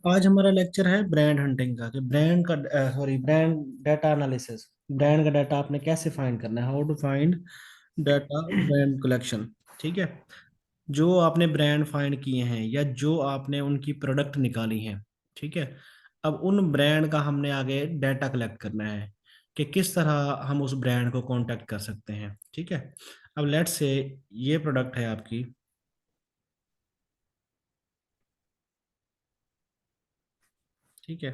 आज हमारा लेक्चर है ब्रांड हंटिंग का, कि ब्रांड का sorry brand data analysis. Brand का डाटा आपने कैसे फाइंड करना है, how to find data brand collection. ठीक है। जो आपने ब्रांड फाइंड किए हैं या जो आपने उनकी प्रोडक्ट निकाली हैं, ठीक है, अब उन ब्रांड का हमने आगे डाटा कलेक्ट करना है कि किस तरह हम उस ब्रांड को कांटेक्ट कर सकते हैं। ठीक है। अब लेट्स से ये प्रोडक्ट है आपकी, ठीक है।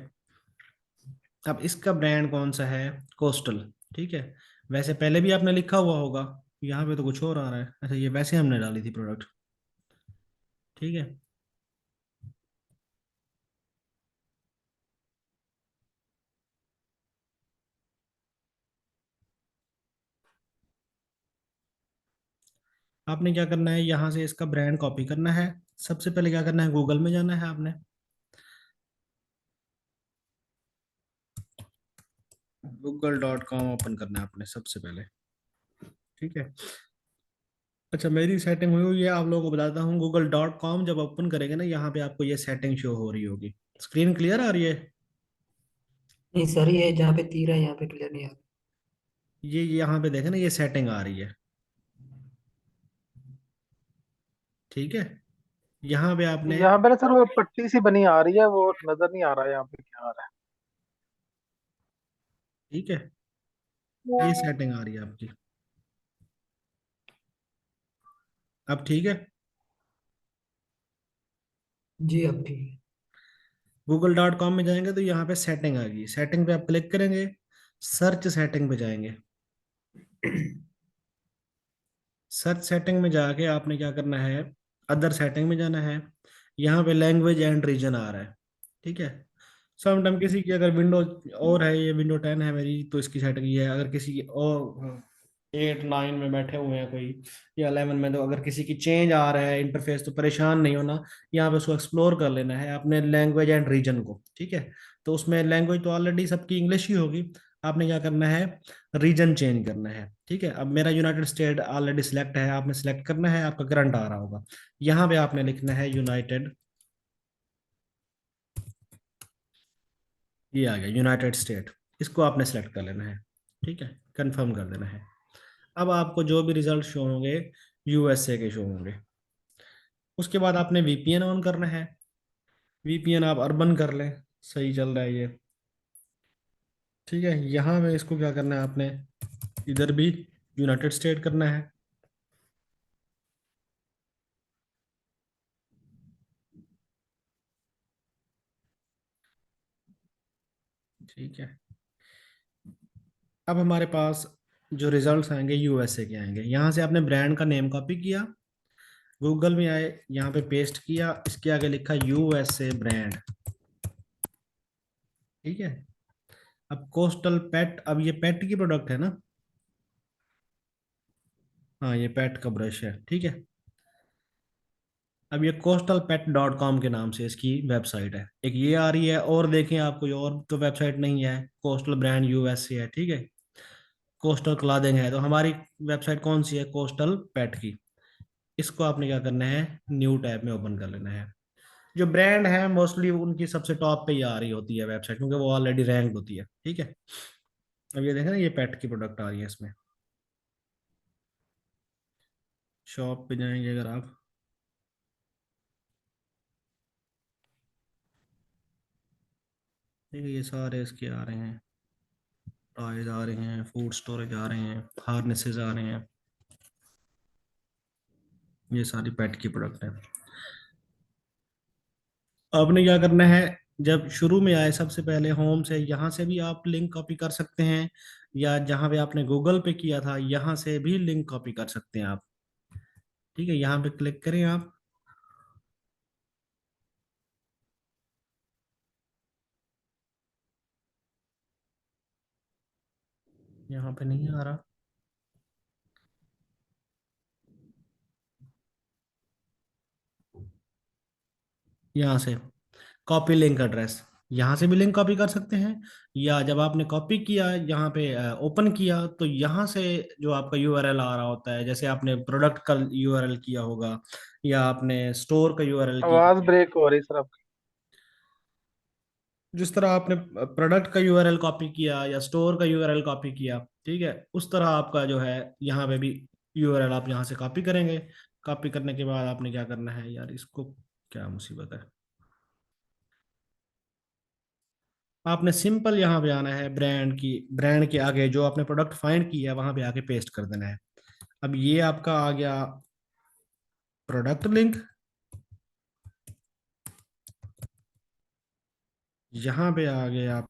अब इसका ब्रांड कौन सा है? कोस्टल। ठीक है। वैसे पहले भी आपने लिखा हुआ होगा, यहाँ पे तो कुछ और आ रहा है। अच्छा, ये वैसे हमने डाली थी प्रोडक्ट। ठीक है। आपने क्या करना है, यहाँ से इसका ब्रांड कॉपी करना है। सबसे पहले क्या करना है, गूगल में जाना है आपने। google.com ओपन करना है आपने सबसे पहले। ठीक है। अच्छा, मेरी सेटिंग हुई हुई है, आप लोगों को बताता हूँ। google.com जब ओपन करेंगे ना, यहाँ पे आपको ये सेटिंग शो हो रही होगी। स्क्रीन क्लियर आ रही है? नहीं सर, ये जहाँ पे तीर है यहाँ पे क्लियर नहीं आ रहा। ये यहाँ पे देखें ना, ये सेटिंग आ रही है। ठीक है। यहाँ पे आपने, यहाँ पे ना सर वो पट्टी सी बनी आ रही है, वो नजर नहीं आ रहा है यहाँ पे क्या आ रहा ठीक है, ये है। सेटिंग आ रही है आपकी। अब ठीक है। जी अब भी। google.com में जाएंगे तो यहाँ पे सेटिंग आ गई। सेटिंग पे आप क्लिक करेंगे, सर्च सेटिंग पे जाएंगे। सर्च सेटिंग में जाके आपने क्या करना है, अदर सेटिंग में जाना है। यहाँ पे लैंग्वेज एंड रीजन आ रहा है। ठीक है। समटाइम किसी की अगर विंडो और है, ये विंडो 10 है मेरी, तो इसकी सेटिंग ये है। अगर किसी की और 8 9 में बैठे हुए हैं कोई, या 11 में, तो अगर किसी की चेंज आ रहा है इंटरफेस, तो परेशान नहीं होना। यहाँ पे उसको एक्सप्लोर कर लेना है अपने लैंग्वेज एंड रीजन को। ठीक है। तो उसमें लैंग्वेज तो ऑलरेडी सबकी इंग्लिश ही होगी। आपने क्या करना है, रीजन चेंज करना है। ठीक है। अब मेरा यूनाइटेड स्टेट ऑलरेडी सिलेक्ट है, आपने सिलेक्ट करना है, आपका करंट आ रहा होगा। यहाँ पे आपने लिखना है यूनाइटेड, ये आ गया यूनाइटेड स्टेट। इसको आपने सेलेक्ट कर लेना है। ठीक है। कंफर्म कर देना है। अब आपको जो भी रिजल्ट शो होंगे, यूएसए के शो होंगे। उसके बाद आपने वीपीएन ऑन करना है। वीपीएन आप अर्बन कर लें, सही चल रहा है ये। ठीक है। यहाँ में इसको क्या करना है आपने, इधर भी यूनाइटेड स्टेट करना है। ठीक है। अब हमारे पास जो रिजल्ट्स आएंगे यूएसए के आएंगे। यहाँ से आपने ब्रांड का नेम कॉपी किया, गूगल में आए, यहाँ पे पेस्ट किया, इसके आगे लिखा यूएसए ब्रांड। ठीक है। अब कोस्टल पेट, अब ये पेट की प्रोडक्ट है ना। हाँ, ये पेट का ब्रश है। ठीक है। अब ये coastalpet.com के नाम से इसकी वेबसाइट है, एक ये आ रही है। और देखें, आप कोई और तो वेबसाइट नहीं है, कोस्टल ब्रांड यूएसए है। ठीक है। कोस्टल क्लॉथिंग है, तो हमारी वेबसाइट कौन सी है, कोस्टल पेट की। इसको आपने क्या करना है, न्यू टैब में ओपन कर लेना है। जो ब्रांड है मोस्टली उनकी सबसे टॉप पे ही आ रही होती है वेबसाइट, क्योंकि वो ऑलरेडी रैंक्ड होती है। ठीक है। अब ये देखें ना, ये पेट की प्रोडक्ट आ रही है इसमें। शॉप पे जाएंगे अगर आप, देखिए ये सारे इसके आ रहे हैं। टॉयज आ रहे हैं, फूड स्टोरेज आ रहे हैं, हार्नेसेस आ रहे हैं। ये सारी पेट की प्रोडक्ट है। आपने क्या करना है, जब शुरू में आए सबसे पहले होम से, यहाँ से भी आप लिंक कॉपी कर सकते हैं, या जहाँ पे आपने गूगल पे किया था यहाँ से भी लिंक कॉपी कर सकते हैं आप। ठीक है। यहाँ पे क्लिक करें आप। यहाँ पे नहीं आ रहा, यहाँ से कॉपी लिंक एड्रेस, यहाँ से भी लिंक कॉपी कर सकते हैं। या जब आपने कॉपी किया, यहाँ पे ओपन किया, तो यहाँ से जो आपका यूआरएल आ रहा होता है, जैसे आपने प्रोडक्ट का यूआरएल किया होगा, या आपने स्टोर का यूआरएल आवाज किया। ब्रेक हो रही सर आपकी। जिस तरह आपने प्रोडक्ट का यूआरएल कॉपी किया या स्टोर का यूआरएल कॉपी किया, ठीक है, उस तरह आपका जो है यहाँ पे भी यूआरएल आप यहाँ से कॉपी करेंगे। कॉपी करने के बाद आपने क्या करना है यार, इसको क्या मुसीबत है, आपने सिंपल यहाँ पे आना है, ब्रांड के आगे जो आपने प्रोडक्ट फाइंड किया है वहां पे आके पेस्ट कर देना है। अब ये आपका आ गया प्रोडक्ट लिंक। यहाँ पे आ गए आप,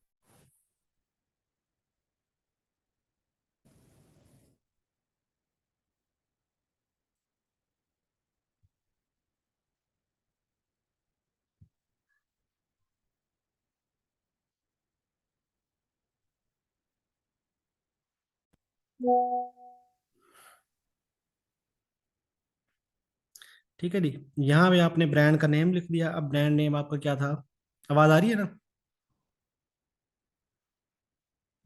ठीक है जी। यहाँ पे आपने ब्रांड का नेम लिख दिया। अब ब्रांड नेम आपका क्या था, आवाज आ रही है ना?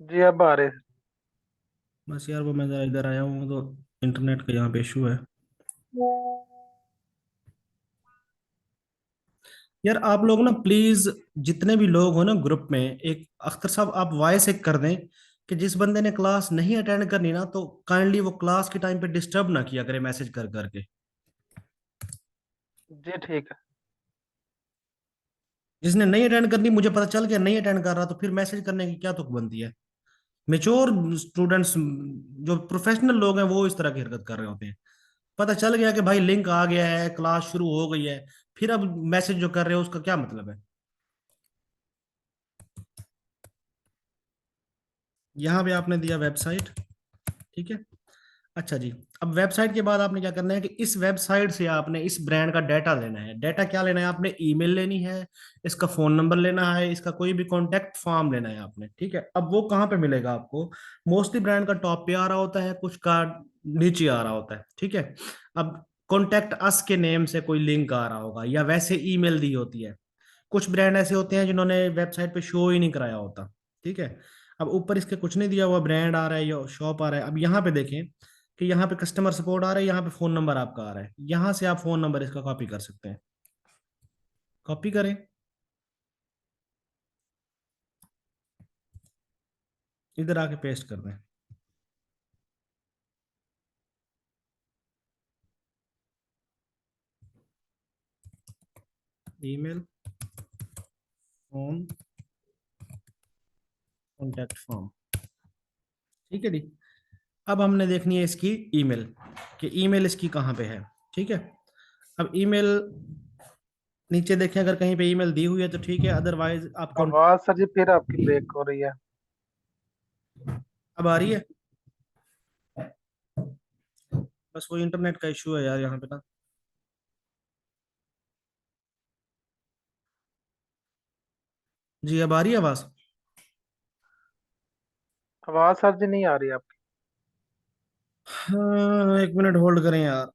जी अब आ रहे। बस यार वो मैं जरा इधर आया हूँ तो इंटरनेट का यहाँ पे इशू है। यार आप लोग ना प्लीज, जितने भी लोग हो ना ग्रुप में, एक अख्तर साहब आप वॉइस एक कर दें कि जिस बंदे ने क्लास नहीं अटेंड करनी ना, तो काइंडली वो क्लास के टाइम पे डिस्टर्ब ना किया करे मैसेज कर करके। जी ठीक है। जिसने नहीं अटेंड करनी, मुझे पता चल गया नहीं अटेंड कर रहा, तो फिर मैसेज करने की क्या तुक बनती है? मेच्योर स्टूडेंट्स, जो प्रोफेशनल लोग हैं, वो इस तरह की हरकत कर रहे होते हैं। पता चल गया कि भाई लिंक आ गया है, क्लास शुरू हो गई है, फिर अब मैसेज जो कर रहे हो उसका क्या मतलब है? यहाँ पे आपने दिया वेबसाइट, ठीक है। अच्छा जी। अब वेबसाइट के बाद आपने क्या करना है कि इस वेबसाइट से आपने इस ब्रांड का डाटा लेना है। डाटा क्या लेना है आपने? ईमेल लेनी है, इसका फोन नंबर लेना है, इसका कोई भी कॉन्टेक्ट फॉर्म लेना है आपने, ठीक है। अब वो कहाँ पे मिलेगा आपको? मोस्टली ब्रांड का टॉप पे आ रहा होता है, कुछ का नीचे आ रहा होता है, ठीक है। अब कॉन्टेक्ट अस के नेम से कोई लिंक आ रहा होगा या वैसे ईमेल दी होती है। कुछ ब्रांड ऐसे होते हैं जिन्होंने वेबसाइट पे शो ही नहीं कराया होता, ठीक है। अब ऊपर इसके कुछ नहीं दिया हुआ, ब्रांड आ रहा है या शॉप आ रहा है। अब यहाँ पे देखें कि यहाँ पे कस्टमर सपोर्ट आ रहा है, यहाँ पे फोन नंबर आपका आ रहा है, यहाँ से आप फोन नंबर इसका कॉपी कर सकते हैं। कॉपी करें, इधर आके पेस्ट कर दें। ईमेल, फोन, कॉन्टेक्ट फॉर्म, ठीक है जी। अब हमने देखनी है इसकी ईमेल, कि ईमेल इसकी कहाँ पे है, ठीक है। अब ईमेल नीचे देखें, अगर कहीं पे ईमेल दी हुई है तो ठीक है, अदरवाइज आप आवाज सर जी फिर आपकी ब्रेक हो रही है। अब आ रही है? बस वो इंटरनेट का इशू है यार यहाँ पे ना। जी अब आ रही है आवाज? आवाज सर जी नहीं आ रही आपकी। हाँ, एक मिनट होल्ड करें यार।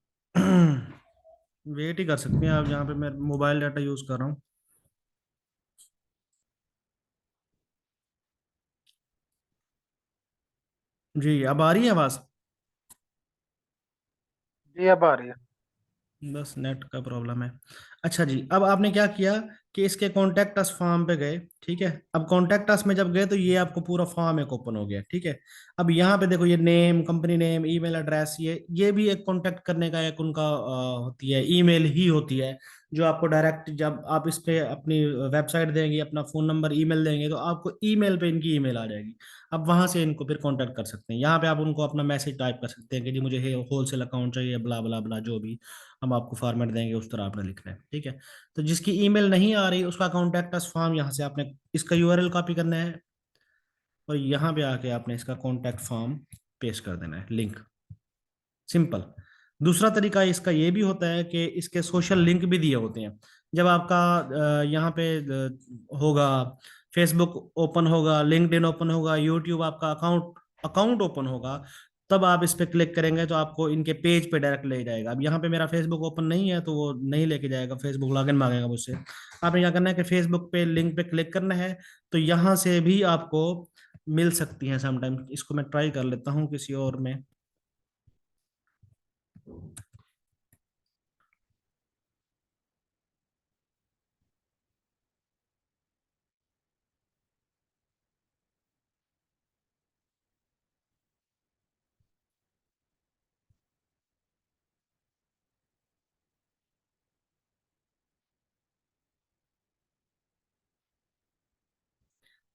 वेट ही कर सकते हैं आप, जहाँ पे मैं मोबाइल डाटा यूज कर रहा हूँ। जी अब आ रही है आवाज? जी अब आ रही है। बस नेट का प्रॉब्लम है। अच्छा जी, अब आपने क्या किया कि इसके कॉन्टेक्ट अस फॉर्म पे गए, ठीक है। अब कॉन्टेक्ट अस में जब गए तो ये आपको पूरा फॉर्म एक ओपन हो गया, ठीक है। अब यहाँ पे देखो, ये name, company name, email address, ये भी एक कॉन्टेक्ट करने का एक उनका होती है, ईमेल ही होती है, जो आपको डायरेक्ट जब आप इस पे अपनी वेबसाइट देंगे, अपना फोन नंबर, ईमेल देंगे, तो आपको ईमेल पे इनकी ईमेल आ जाएगी। अब वहां से इनको फिर कांटेक्ट कर सकते हैं। यहाँ पे आप उनको अपना मैसेज टाइप कर सकते हैं कि जी मुझे होलसेल अकाउंट चाहिए, ब्ला ब्ला ब्ला, जो भी हम आपको फॉर्मेट देंगे उस तरह आपने लिखना है, ठीक है। तो जिसकी ईमेल नहीं आ रही उसका कॉन्टैक्ट अस फॉर्म, यहाँ से आपने इसका यूआरएल कॉपी करना है और यहाँ पे आके आपने इसका कॉन्टैक्ट फॉर्म पेस्ट कर देना है, लिंक, सिंपल। दूसरा तरीका इसका ये भी होता है कि इसके सोशल लिंक भी दिए होते हैं। जब आपका यहाँ पे होगा, फेसबुक ओपन होगा, लिंक्डइन ओपन होगा, यूट्यूब आपका अकाउंट अकाउंट ओपन होगा, तब आप इस पे क्लिक करेंगे तो आपको इनके पेज पे डायरेक्ट ले जाएगा। अब यहाँ पे मेरा फेसबुक ओपन नहीं है तो वो नहीं लेके जाएगा, फेसबुक लॉगिन मांगेगा मुझसे। आपने क्या करना है कि फेसबुक पे लिंक पे क्लिक करना है, तो यहाँ से भी आपको मिल सकती है समटाइम। इसको मैं ट्राई कर लेता हूँ किसी और में।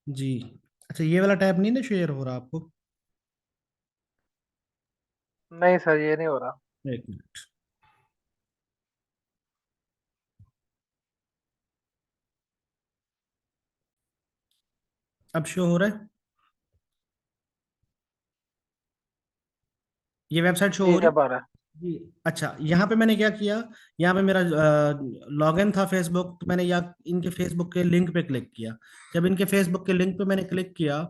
जी। अच्छा, ये वाला टैब नहीं ना शेयर हो रहा आपको? नहीं सर, ये नहीं हो रहा। एक मिनट। अब शो हो रहा है? ये वेबसाइट शो हो ठीक रही है, है? बारह। जी। अच्छा, यहाँ पे मैंने क्या किया, यहाँ पे मेरा लॉगिन था फेसबुक, तो मैंने यहाँ इनके फेसबुक के लिंक पे क्लिक किया। जब इनके फेसबुक के लिंक पे मैंने क्लिक किया,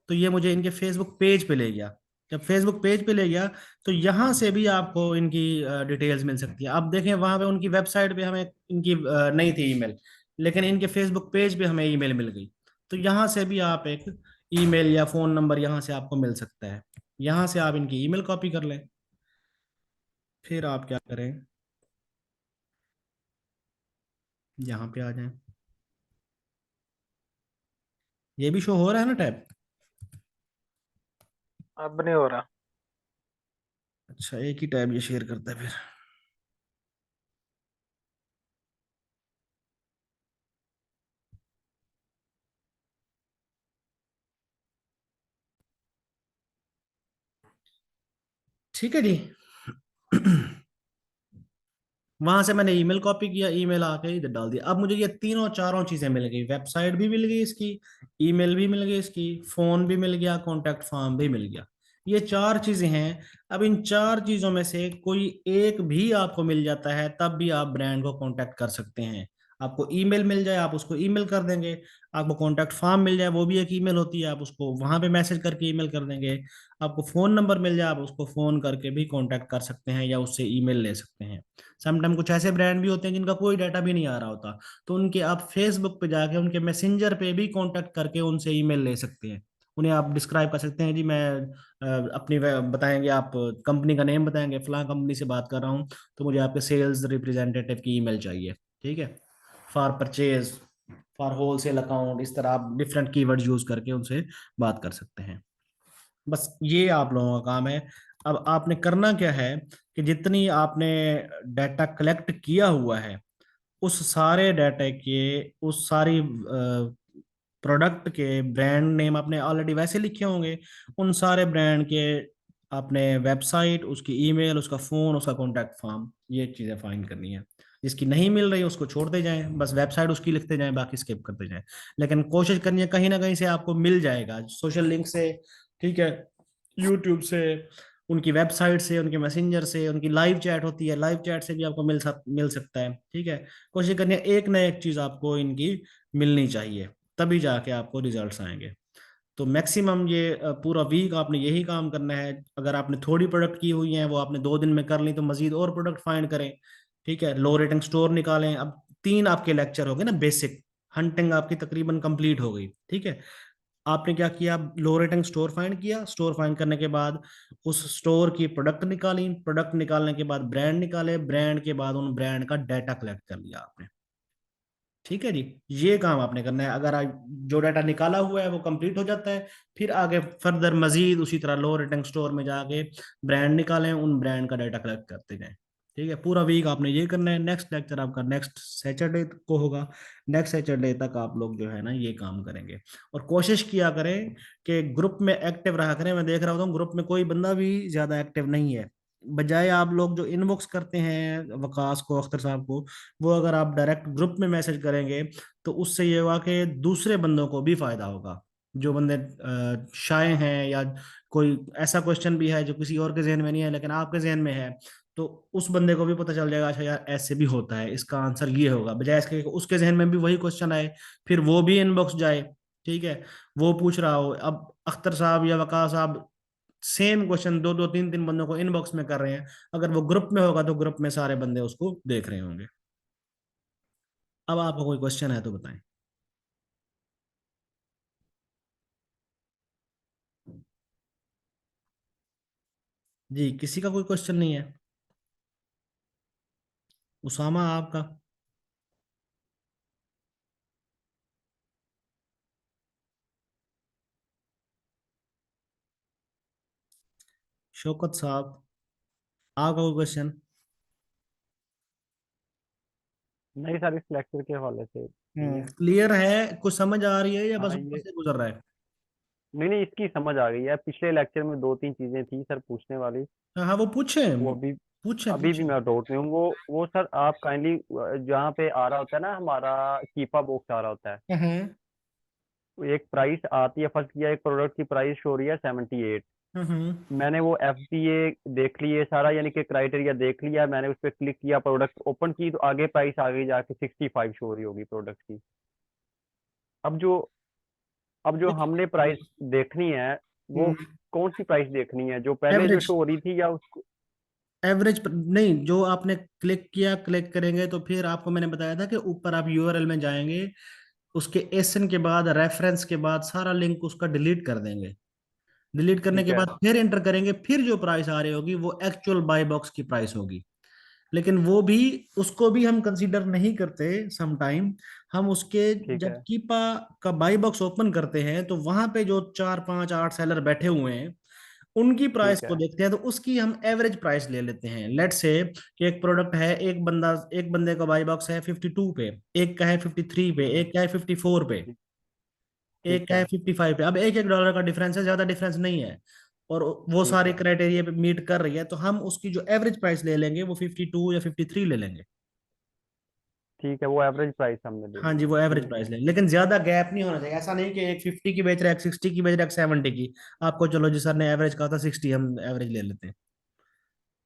तो ये मुझे इनके फेसबुक पेज पे ले गया। जब फेसबुक पेज पे ले गया, तो यहाँ से भी आपको इनकी डिटेल्स मिल सकती है। आप देखें, वहाँ पे उनकी वेबसाइट पे हमें इनकी नहीं थी ईमेल, लेकिन इनके फेसबुक पेज पे हमें ईमेल मिल गई। तो यहाँ से भी आप एक ईमेल या फोन नंबर यहाँ से आपको मिल सकता है। यहाँ से आप इनकी ईमेल कॉपी कर लें। फिर आप क्या करें, यहाँ पे आ जाएं। ये भी शो हो रहा है ना टैब? अब नहीं हो रहा। अच्छा, एक ही टैब ये शेयर करता है फिर। ठीक है जी। वहां से मैंने ईमेल कॉपी किया, ईमेल आके इधर डाल दिया। अब मुझे ये तीनों चारों चीजें मिल गई, वेबसाइट भी मिल गई इसकी, ईमेल भी मिल गई इसकी, फोन भी मिल गया, कॉन्टैक्ट फॉर्म भी मिल गया। ये चार चीजें हैं। अब इन चार चीजों में से कोई एक भी आपको मिल जाता है, तब भी आप ब्रांड को कांटेक्ट कर सकते हैं। आपको ईमेल मिल जाए, आप उसको ईमेल कर देंगे। आपको कॉन्टैक्ट फॉर्म मिल जाए, वो भी एक ईमेल होती है, आप उसको वहां पे मैसेज करके ईमेल कर देंगे। आपको फोन नंबर मिल जाए, आप उसको फोन करके भी कांटेक्ट कर सकते हैं या उससे ईमेल ले सकते हैं। समटाइम कुछ ऐसे ब्रांड भी होते हैं जिनका कोई डाटा भी नहीं आ रहा होता, तो उनके आप फेसबुक पे जाके उनके मैसेंजर पे भी कांटेक्ट करके उनसे ईमेल ले सकते हैं। उन्हें आप डिस्क्राइब कर सकते हैं, जी मैं बताएंगे, आप कंपनी का नेम बताएंगे, फलां कंपनी से बात कर रहा हूँ, तो मुझे आपके सेल्स रिप्रेजेंटेटिव की ईमेल चाहिए। ठीक है, for purchase, for wholesale account, इस तरह आप डिफरेंट कीवर्ड यूज करके उनसे बात कर सकते हैं। बस ये आप लोगों का काम है। अब आपने करना क्या है, कि जितनी आपने डाटा कलेक्ट किया हुआ है, उस सारे डाटा के, उस सारी प्रोडक्ट के ब्रांड नेम आपने ऑलरेडी वैसे लिखे होंगे, उन सारे ब्रांड के आपने वेबसाइट, उसकी ईमेल, उसका फोन, उसका कॉन्टैक्ट फॉर्म, ये चीजें फाइंड करनी है। जिसकी नहीं मिल रही उसको छोड़ते जाएं, बस वेबसाइट उसकी लिखते जाएं, बाकी स्किप करते जाएं। लेकिन कोशिश करनी है कहीं ना कहीं से आपको मिल जाएगा, सोशल लिंक से, ठीक है, यूट्यूब से, उनकी वेबसाइट से, उनके मैसेंजर से, उनकी लाइव चैट होती है, लाइव चैट से भी आपको मिल सकता है। ठीक है, कोशिश करनी है एक ना एक चीज आपको इनकी मिलनी चाहिए, तभी जाके आपको रिजल्ट्स आएंगे। तो मैक्सिमम ये पूरा वीक आपने यही काम करना है। अगर आपने थोड़ी प्रोडक्ट की हुई है, वो आपने 2 दिन में कर ली, तो मजीद और प्रोडक्ट फाइंड करें। ठीक है, लो रेटिंग स्टोर निकालें। अब 3 आपके लेक्चर हो गए ना बेसिक, हंटिंग आपकी तकरीबन कंप्लीट हो गई। ठीक है, आपने क्या किया, लो रेटिंग स्टोर फाइंड किया, स्टोर फाइंड करने के बाद उस स्टोर की प्रोडक्ट निकाली, प्रोडक्ट निकालने के बाद ब्रांड निकाले, ब्रांड के बाद उन ब्रांड का डाटा कलेक्ट कर लिया आपने। ठीक है जी, ये काम आपने करना है। अगर जो डाटा निकाला हुआ है वो कंप्लीट हो जाता है, फिर आगे फर्दर मजीद उसी तरह लो रेटिंग स्टोर में जाके ब्रांड निकालें, उन ब्रांड का डाटा कलेक्ट करते जाएं। ठीक है, पूरा वीक आपने ये करना है। नेक्स्ट लेक्चर आपका नेक्स्ट सैटरडे को होगा। नेक्स्ट सैटरडे तक आप लोग जो है ना ये काम करेंगे। और कोशिश किया करें कि ग्रुप में एक्टिव रहा करें। मैं देख रहा हूँ ग्रुप में कोई बंदा भी ज्यादा एक्टिव नहीं है। बजाय आप लोग जो इनबॉक्स करते हैं वकास को, अख्तर साहब को, वो अगर आप डायरेक्ट ग्रुप में मैसेज करेंगे, तो उससे ये होगा कि दूसरे बंदों को भी फायदा होगा। जो बंदे शाये हैं, या कोई ऐसा क्वेश्चन भी है जो किसी और के जहन में नहीं है लेकिन आपके जहन में है, तो उस बंदे को भी पता चल जाएगा, अच्छा यार ऐसे भी होता है, इसका आंसर ये होगा, बजाय इसके कि उसके जहन में भी वही क्वेश्चन आए, फिर वो भी इनबॉक्स जाए। ठीक है, वो पूछ रहा हो, अब अख्तर साहब या वकास साहब सेम क्वेश्चन दो दो तीन तीन बंदों को इनबॉक्स में कर रहे हैं, अगर वो ग्रुप में होगा तो ग्रुप में सारे बंदे उसको देख रहे होंगे। अब आपका कोई क्वेश्चन है तो बताएं। जी, किसी का कोई क्वेश्चन नहीं है? उसामा आपका? शौकत साहब, आपका कोई क्वेश्चन? नहीं सर, इस लेक्चर के हवाले से चाहिए। क्लियर है? कुछ समझ आ रही है या बस हाँ ऊपर ये, से गुजर रहा है? नहीं नहीं, इसकी समझ आ गई है। पिछले लेक्चर में दो तीन चीजें थी सर पूछने वाली, हाँ हाँ, वो पूछे। वो अभी, पूछे अभी भी पूछे। मैं डाउट में हूँ। वो सर आप काइंडली, जहाँ पे आ रहा होता है ना हमारा कीपा बॉक्स आ रहा होता है, हम्म वो एक प्राइस आती है, फर्स्ट किया एक प्रोडक्ट की प्राइस शो हो रही है 78। हम्म। मैंने वो FBA देख लिए सारा, यानी कि क्राइटेरिया देख लिया, मैंने उस पर क्लिक किया, प्रोडक्ट ओपन की, तो आगे प्राइस आ गई जाके 65 शो हो रही होगी प्रोडक्ट की। अब जो अब जो हमने प्राइस देखनी है, वो कौन सी प्राइस देखनी है, जो पहले जो एवरेज। शो हो रही थी या उसको? एवरेज नहीं, जो आपने क्लिक किया, क्लिक करेंगे तो फिर आपको मैंने बताया था कि ऊपर आप यूआरएल में जाएंगे, उसके एसएन के बाद रेफरेंस के बाद सारा लिंक उसका डिलीट कर देंगे। डिलीट करने ठीक के है। बाद फिर एंटर करेंगे, फिर जो प्राइस आ रही होगी वो एक्चुअल बाय बॉक्स की प्राइस होगी। लेकिन वो भी, उसको भी हम कंसीडर नहीं करते सम टाइम। हम उसके, ठीक जब है। कीपा का बाई बॉक्स ओपन करते हैं तो वहां पे जो 4 5 8 सेलर बैठे हुए हैं उनकी प्राइस ठीक को है। देखते हैं, तो उसकी हम एवरेज प्राइस ले लेते हैं। लेट से कि एक प्रोडक्ट है, एक बंदे का बाई बॉक्स है 52 पे, एक का है 53 पे, ठीक है। एक का है 54 पे, एक ठीक का है है। 55 पे। अब एक एक डॉलर का डिफरेंस है, ज्यादा डिफरेंस नहीं है, और वो ठीक सारे है। क्राइटेरिया पे मीट कर रही है, तो हम उसकी जो एवरेज प्राइस ले लेंगे वो 52 या 53 ले लेंगे। ठीक है, वो एवरेज प्राइस हमने ले हाँ ली। जी, वो एवरेज ठीक प्राइस है। ले, लेकिन ज्यादा गैप नहीं होना चाहिए। ऐसा नहीं कि एक 50 की बेच रहा है, एक 60 की बेच रहा है, एक 70 की। आपको चलो जी, सर ने एवरेज कहा था 60, हम एवरेज ले लेते हैं।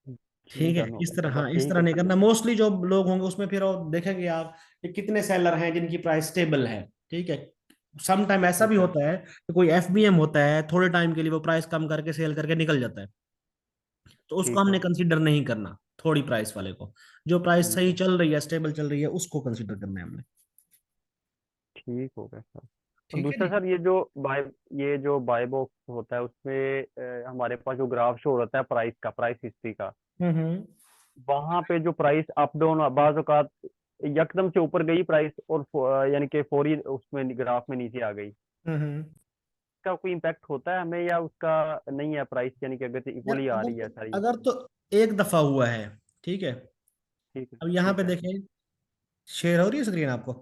जी ठीक है, डन हो इस गया तरह, सर, बस हाँ इस यही तरह नहीं क्वेश्चन करना। था। मोस्टली जो लोग होंगे उसमें फिर और देखेंगे आप कि कितने सेलर हैं जिनकी प्राइस स्टेबल है। ठीक है, सम टाइम ऐसा भी ठीक है। होता है कि कोई एफबीएम होता है, थोड़े टाइम के लिए वो प्राइस कम करके सेल करके निकल जाता है, तो उसको ठीक है। हमने कंसीडर नहीं करना, थोड़ी प्राइस वाले को। जो प्राइस ठीक सही है। चल रही है, स्टेबल चल रही है, उसको कंसीडर करना है हमने। ठीक हो गया सर। और ठीक है दूसरा जी। सर, ये जो बाय बॉक्स होता है उसमें हमारे पास जो ग्राफ शो होता है प्राइस का, प्राइस हिस्ट्री का, हम्म। वहां पे जो प्राइस अप डाउन बाज औकात यकदम से ऊपर गई प्राइस, और यानी कि फौरी उसमें ग्राफ में नीचे आ गई, हम्म। इसका कोई इम्पैक्ट होता है हमें, या उसका नहीं है प्राइस, यानी कि अगर यार इक्वली आ अगर रही है तो, सारी? अगर तो एक दफा हुआ है, ठीक है। ठीक है। अब यहाँ पे ठीक है। देखें, शेयर हो रही है स्क्रीन आपको?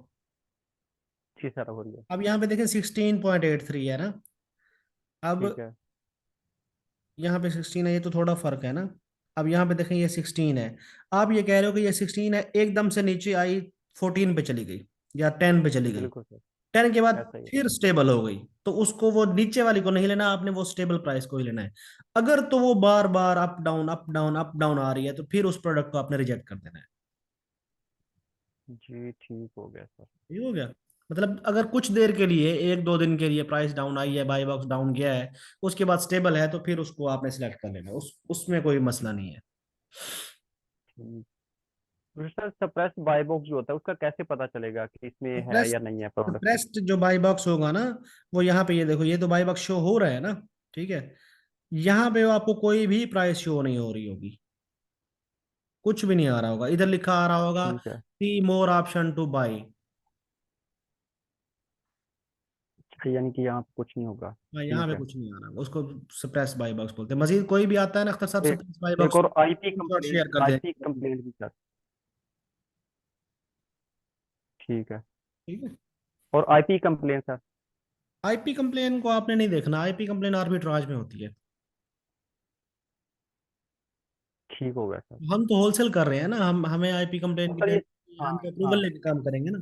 जी सर, हो रही है। अब यहाँ पे देखें 16.83 है ना। अब ठीक है। यहाँ पे 16 है, ये तो थोड़ा फर्क है ना। अब यहाँ पे देखें ये 16 है। आप ये कह रहे हो कि ये 16 है, एकदम से नीचे आई, 14 पे चली गई या 10 पे चली गई, बिल्कुल सर, 10 के बाद ऐसा ही है। फिर स्टेबल हो गई, तो उसको, वो नीचे वाली को नहीं लेना आपने, वो स्टेबल प्राइस को ही लेना है। अगर तो वो बार बार up down up down up down आ रही है, तो फिर उस प्रोडक्ट को आपने रिजेक्ट कर देना है। जी ठीक हो गया सर। ये हो गया। मतलब अगर कुछ देर के लिए, 1 2 दिन के लिए प्राइस डाउन आई है, बाई बॉक्स डाउन गया है, उसके बाद स्टेबल है, तो फिर उसको आपने सिलेक्ट कर लेना, उसमें कोई मसला नहीं है। ठीक। तो सर सप्रेस बाय बॉक्स जो होता है उसका कैसे पता चलेगा कि इसमें है प्रेस या नहीं है प्रोडक्ट? प्रेस्ड जो बाई बॉक्स होगा ना, वो यहाँ पे, ये देखो, ये तो बाई बॉक्स शो हो रहा है ना। ठीक है, यहाँ पे आपको कोई भी प्राइस शो नहीं हो रही होगी, कुछ भी नहीं आ रहा होगा, इधर लिखा आ रहा होगा ठीक है। सी मोर ऑप्शन टू बाई। अच्छा, यानी कि यहाँ कुछ नहीं होगा। यहाँ ठीक पे है। कुछ नहीं आ रहा होगा, उसको सप्रेस बाई बॉक्स बोलते हैं। मजीद कोई भी आता है ना अख्तर साहब, ए, सप्रेस बाई एक बॉक्स और आईपी शेयर कंप्लेंट, कर दें। आईपी कंप्लेंट भी सर। ठीक है। ठीक है। और IP complaint sir? IP complain को आपने नहीं देखना, आईपी कंप्लेन आर्बिट्राज में होती है। ठीक हो गया सर। हम तो होलसेल कर रहे हैं ना, हम हमें आईपी कंप्लेन और की सर ये, टेंशन, हाँ हम तो अप्रूवल हाँ, लेके काम करेंगे ना।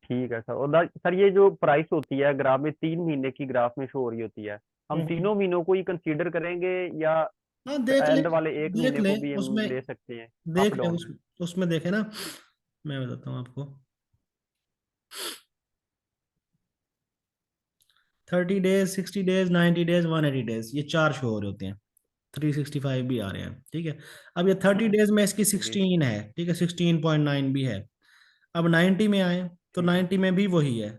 ठीक है सर। और सर ये जो प्राइस होती है ग्राफ में, 3 महीने की ग्राफ में शो हो रही होती है, हम हम्म। तीनों महीनों को ही कंसीडर करेंगे, या हाँ देख ले, एंड वाले एक देख महीने ले को भी हम उसमें, ले सकते हैं अप देख ले डाउन में? उसमें देखे ना, मैं बताता हूँ आपको। 30 डेज, 60 डेज, 90 डेज, 180 डेज, ये चार शो हो रहे होते हैं। 365 भी आ रहे हैं, ठीक है। अब ये 30 डेज में इसकी जी 16 है, ठीक है, 16.9 भी है। अब 90 में आए तो ठीक है। 90 में भी वही है,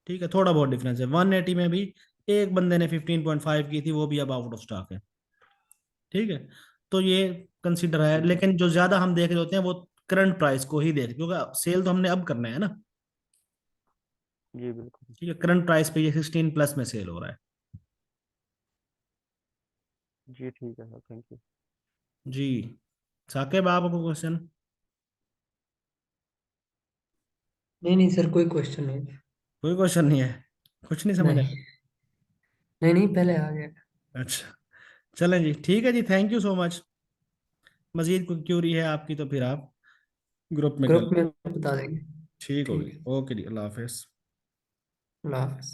ठीक है, थोड़ा बहुत डिफरेंस है। 180 में भी एक बंदे ने 15.5 की थी, वो भी अब आउट ऑफ स्टॉक है। ठीक है, तो ये कंसिडर है, ठीक है। लेकिन जो ज्यादा हम देख रहे होते हैं वो करंट प्राइस को ही देख, क्योंकि सेल तो हमने अब करना है ना। जी बिल्कुल। ठीक है, करंट प्राइस पे ये 16 प्लस में सेल हो रहा है। जी ठीक है सर, थैंक यू। जी, साकिब आपको क्वेश्चन? नहीं नहीं सर, कोई क्वेश्चन नहीं। कोई क्वेश्चन नहीं है, कुछ नहीं समझ नहीं आया? नहीं नहीं, पहले आ गया। अच्छा, चलें जी, ठीक है जी, थैंक यू सो मच। मजीद कोई क्यूरी है आपकी तो फिर आप ग्रुप में कर ग्रुप में लीजिए। बता देंगे। ठीक ठीक होगी, है। ओके जी, अल्लाह हाफिज। अल्लाह हाफिज।